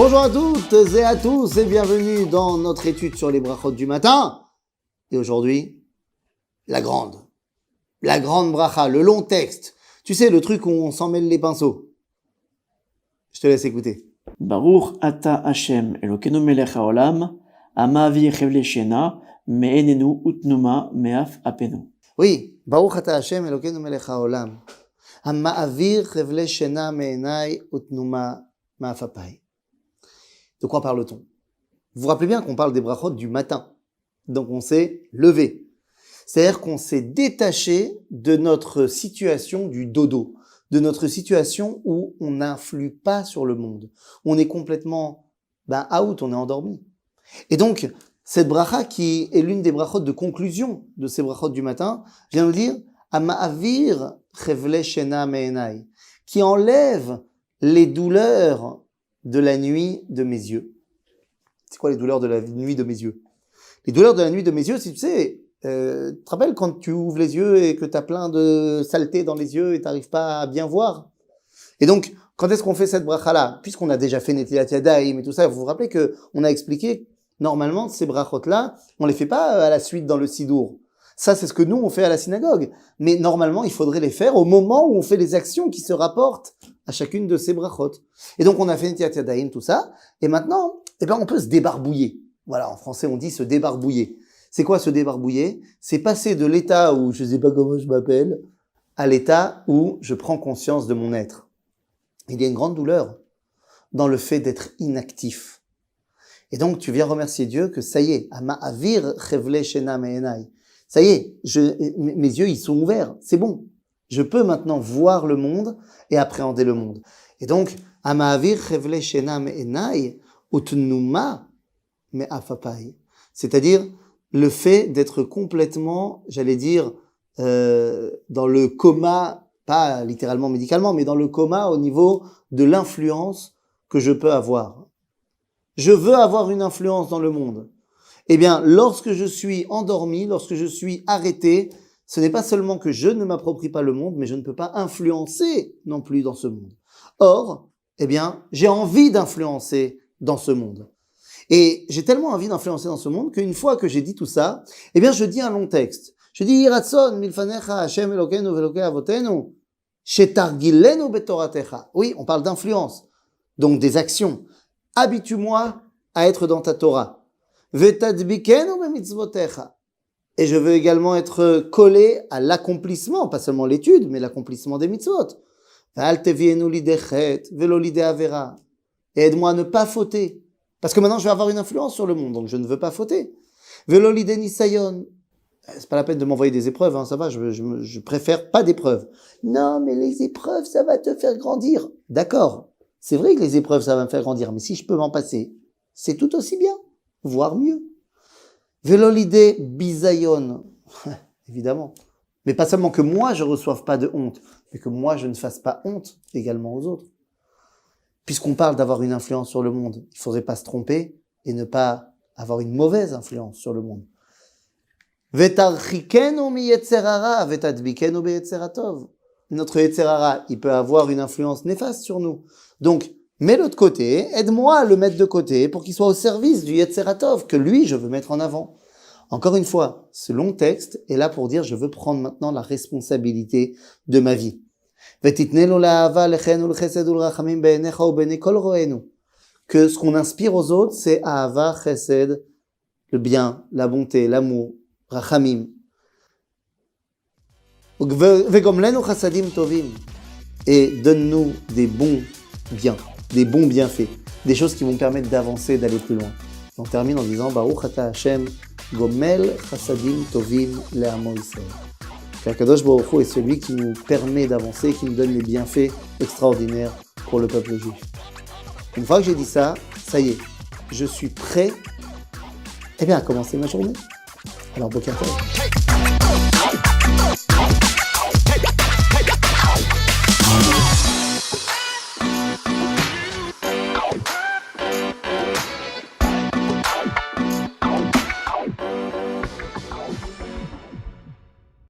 Bonjour à toutes et à tous et bienvenue dans notre étude sur les brachot du matin. Et aujourd'hui, la grande bracha, le long texte. Tu sais, le truc où on s'en mêle les pinceaux. Je te laisse écouter. Baruch ata Hashem Elokeinu melech haolam, ha'ma'avir chevle shena, me'enenu utnuma me'af apenu. Oui, Baruch ata Hashem Elokeinu melech haolam, ha'ma'avir chevle shena me'enai utnuma me'af apai. De quoi parle-t-on? Vous vous rappelez bien qu'on parle des brachot du matin. Donc on s'est levé. C'est-à-dire qu'on s'est détaché de notre situation du dodo, de notre situation où on n'influe pas sur le monde. On est complètement out, on est endormi. Et donc, cette bracha qui est l'une des brachot de conclusion de ces brachot du matin, vient nous dire « Ama'avir chevle shena me'enai » qui enlève les douleurs de la nuit de mes yeux. C'est quoi les douleurs de la nuit de mes yeux? Les douleurs de la nuit de mes yeux, si tu sais, tu te rappelles quand tu ouvres les yeux et que tu as plein de saleté dans les yeux et tu n'arrives pas à bien voir? Et donc, quand est-ce qu'on fait cette bracha-là? Puisqu'on a déjà fait Netilat Yadayim et tout ça, vous vous rappelez qu'on a expliqué, normalement, ces brachot-là, on les fait pas à la suite dans le Sidour. Ça, c'est ce que nous, on fait à la synagogue. Mais normalement, il faudrait les faire au moment où on fait les actions qui se rapportent à chacune de ces brachot. Et donc, on a fait Netilat Yadayim, tout ça. Et maintenant, on peut se débarbouiller. Voilà, en français, on dit se débarbouiller. C'est quoi se débarbouiller? C'est passer de l'état où je sais pas comment je m'appelle à l'état où je prends conscience de mon être. Il y a une grande douleur dans le fait d'être inactif. Et donc, tu viens remercier Dieu que ça y est, Ama'avir chevle shena me'enai. Ça y est, mes yeux, ils sont ouverts. C'est bon. Je peux maintenant voir le monde et appréhender le monde. Et donc, Ama'avir chevle shena me'enai utnuma me'af apai. C'est-à-dire, le fait d'être complètement, j'allais dire, dans le coma, pas littéralement médicalement, mais dans le coma au niveau de l'influence que je peux avoir. Je veux avoir une influence dans le monde. Eh bien, lorsque je suis endormi, lorsque je suis arrêté, ce n'est pas seulement que je ne m'approprie pas le monde, mais je ne peux pas influencer non plus dans ce monde. Or, j'ai envie d'influencer dans ce monde. Et j'ai tellement envie d'influencer dans ce monde qu'une fois que j'ai dit tout ça, je dis un long texte. Je dis, Yiratson milfanecha Hashem Elokeinu ve'Elokei avotenu, shetargilenu betoratecha. Oui, on parle d'influence, donc des actions. Habitue-moi à être dans ta Torah. Ve'tadbikenu bemitzvotecha. Et je veux également être collé à l'accomplissement, pas seulement l'étude, mais l'accomplissement des mitzvot. Ve'al tevienu lidei chet ve'lo lidei avera. Et aide-moi à ne pas fauter. Parce que maintenant, je vais avoir une influence sur le monde, donc je ne veux pas fauter. Velo lidei nisayon. C'est pas la peine de m'envoyer des épreuves, hein, ça va, je préfère pas d'épreuves. Non, mais les épreuves, ça va te faire grandir. D'accord, c'est vrai que les épreuves, ça va me faire grandir, mais si je peux m'en passer, c'est tout aussi bien, voire mieux. Velo lidei bisayon. Évidemment. Mais pas seulement que moi, je reçoive pas de honte, mais que moi, je ne fasse pas honte également aux autres. Puisqu'on parle d'avoir une influence sur le monde, il ne faudrait pas se tromper et ne pas avoir une mauvaise influence sur le monde. Vetarchikenu mi yetzerara vetadbikenu beyetzeratov. Notre yetzerara, il peut avoir une influence néfaste sur nous. Donc, mets-le de côté, aide-moi à le mettre de côté pour qu'il soit au service du yetzeratov que lui, je veux mettre en avant. Encore une fois, ce long texte est là pour dire je veux prendre maintenant la responsabilité de ma vie. Que ce qu'on inspire aux autres, c'est Ahava, Chesed, le bien, la bonté, l'amour, Rachamim. Et donne-nous des bons biens, des bons bienfaits, des choses qui vont permettre d'avancer, d'aller plus loin. On termine en disant Baruch ata Hashem, Gomel Chasadim Tovim Le'amo Yisrael. Qu'Akadosh Baruch Hu est celui qui nous permet d'avancer, qui nous donne les bienfaits extraordinaires pour le peuple juif. Une fois que j'ai dit ça, ça y est, je suis prêt à commencer ma journée. Alors, Boker Tov.